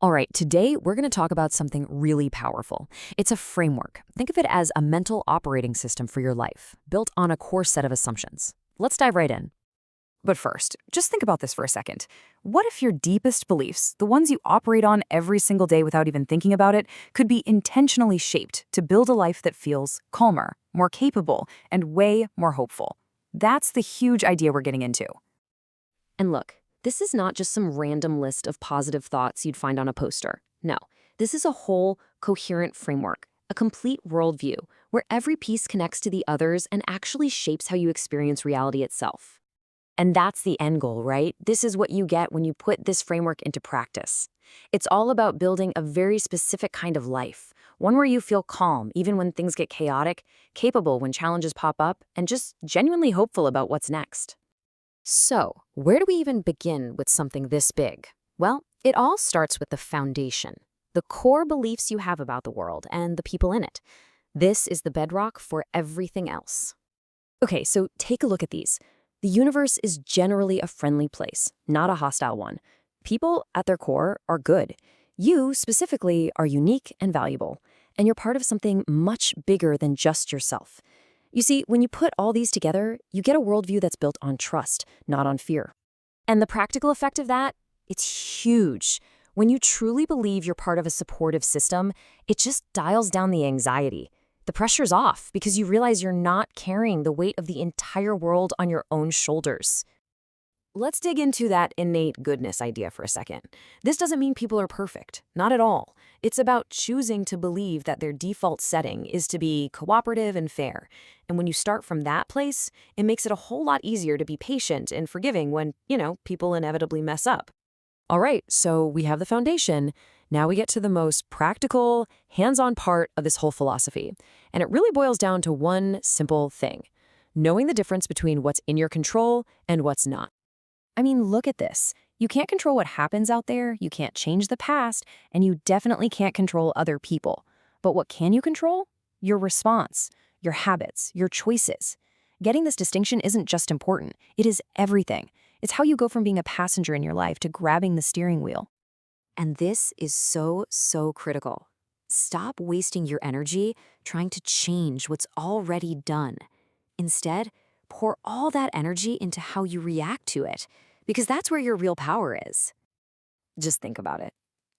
All right, today we're going to talk about something really powerful. It's a framework. Think of it as a mental operating system for your life, built on a core set of assumptions. Let's dive right in. But first, just think about this for a second. What if your deepest beliefs, the ones you operate on every single day without even thinking about it, could be intentionally shaped to build a life that feels calmer, more capable, and way more hopeful? That's the huge idea we're getting into. And look, this is not just some random list of positive thoughts you'd find on a poster. No, this is a whole, coherent framework, a complete worldview, where every piece connects to the others and actually shapes how you experience reality itself. And that's the end goal, right? This is what you get when you put this framework into practice. It's all about building a very specific kind of life, one where you feel calm even when things get chaotic, capable when challenges pop up, and just genuinely hopeful about what's next. So, where do we even begin with something this big? Well, it all starts with the foundation, the core beliefs you have about the world and the people in it. This is the bedrock for everything else. Okay, so take a look at these. The universe is generally a friendly place, not a hostile one. People, at their core, are good. You, specifically, are unique and valuable, and you're part of something much bigger than just yourself. You see, when you put all these together, you get a worldview that's built on trust, not on fear. And the practical effect of that? It's huge. When you truly believe you're part of a supportive system, it just dials down the anxiety. The pressure's off because you realize you're not carrying the weight of the entire world on your own shoulders. Let's dig into that innate goodness idea for a second. This doesn't mean people are perfect, not at all. It's about choosing to believe that their default setting is to be cooperative and fair. And when you start from that place, it makes it a whole lot easier to be patient and forgiving when, people inevitably mess up. All right, so we have the foundation. Now we get to the most practical, hands-on part of this whole philosophy. And it really boils down to one simple thing: knowing the difference between what's in your control and what's not. I mean, look at this. You can't control what happens out there, you can't change the past, and you definitely can't control other people. But what can you control? Your response, your habits, your choices. Getting this distinction isn't just important, it is everything. It's how you go from being a passenger in your life to grabbing the steering wheel. And this is so critical. Stop wasting your energy trying to change what's already done. Instead, pour all that energy into how you react to it, because that's where your real power is. Just think about it.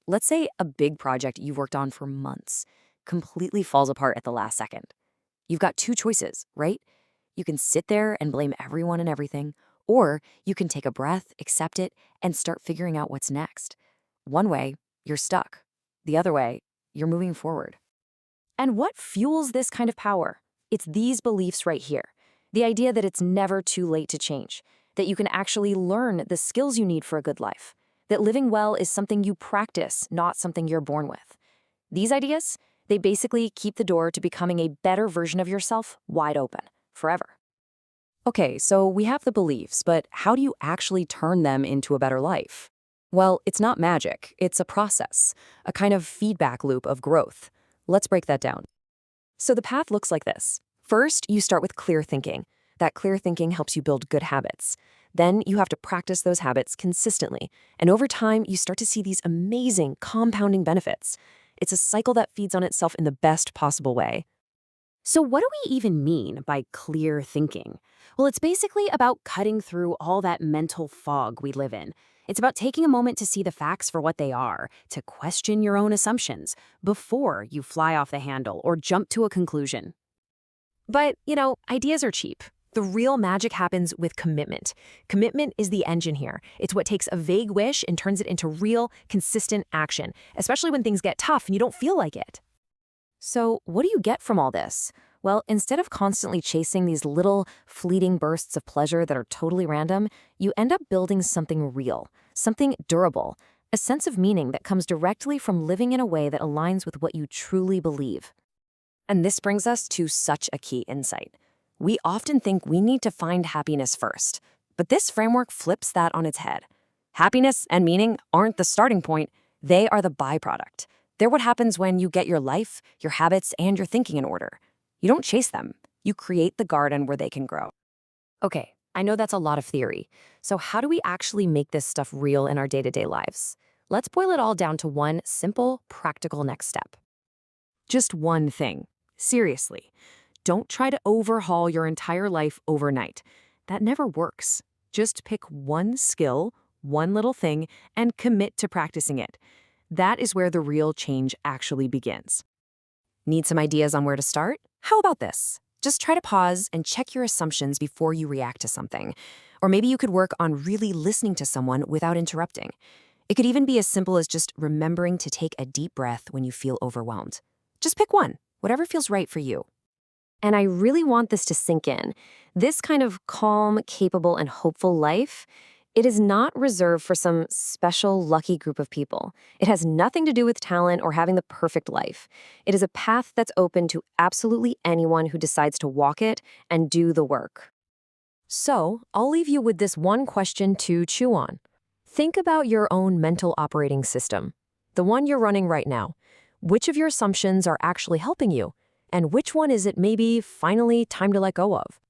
Let's say a big project you've worked on for months completely falls apart at the last second. You've got two choices, right? You can sit there and blame everyone and everything, or you can take a breath, accept it, and start figuring out what's next. One way, you're stuck. The other way, you're moving forward. And what fuels this kind of power? It's these beliefs right here. The idea that it's never too late to change, that you can actually learn the skills you need for a good life, that living well is something you practice, not something you're born with. These ideas, they basically keep the door to becoming a better version of yourself wide open, forever. Okay, so we have the beliefs, but how do you actually turn them into a better life? Well, it's not magic, it's a process, a kind of feedback loop of growth. Let's break that down. So the path looks like this. First, you start with clear thinking. That clear thinking helps you build good habits. Then you have to practice those habits consistently. And over time, you start to see these amazing compounding benefits. It's a cycle that feeds on itself in the best possible way. So what do we even mean by clear thinking? Well, it's basically about cutting through all that mental fog we live in. It's about taking a moment to see the facts for what they are, to question your own assumptions before you fly off the handle or jump to a conclusion. But, ideas are cheap. The real magic happens with commitment. Commitment is the engine here. It's what takes a vague wish and turns it into real, consistent action, especially when things get tough and you don't feel like it. So, what do you get from all this? Well, instead of constantly chasing these little, fleeting bursts of pleasure that are totally random, you end up building something real, something durable, a sense of meaning that comes directly from living in a way that aligns with what you truly believe. And this brings us to such a key insight. We often think we need to find happiness first, but this framework flips that on its head. Happiness and meaning aren't the starting point, they are the byproduct. They're what happens when you get your life, your habits, and your thinking in order. You don't chase them, you create the garden where they can grow. Okay, I know that's a lot of theory. So how do we actually make this stuff real in our day-to-day lives? Let's boil it all down to one simple, practical next step. Just one thing. Seriously, don't try to overhaul your entire life overnight. That never works. Just pick one skill, one little thing, and commit to practicing it. That is where the real change actually begins. Need some ideas on where to start? How about this? Just try to pause and check your assumptions before you react to something. Or maybe you could work on really listening to someone without interrupting. It could even be as simple as just remembering to take a deep breath when you feel overwhelmed. Just pick one, whatever feels right for you. And I really want this to sink in. This kind of calm, capable, and hopeful life, it is not reserved for some special, lucky group of people. It has nothing to do with talent or having the perfect life. It is a path that's open to absolutely anyone who decides to walk it and do the work. So, I'll leave you with this one question to chew on. Think about your own mental operating system, the one you're running right now. Which of your assumptions are actually helping you? And which one is it maybe finally time to let go of?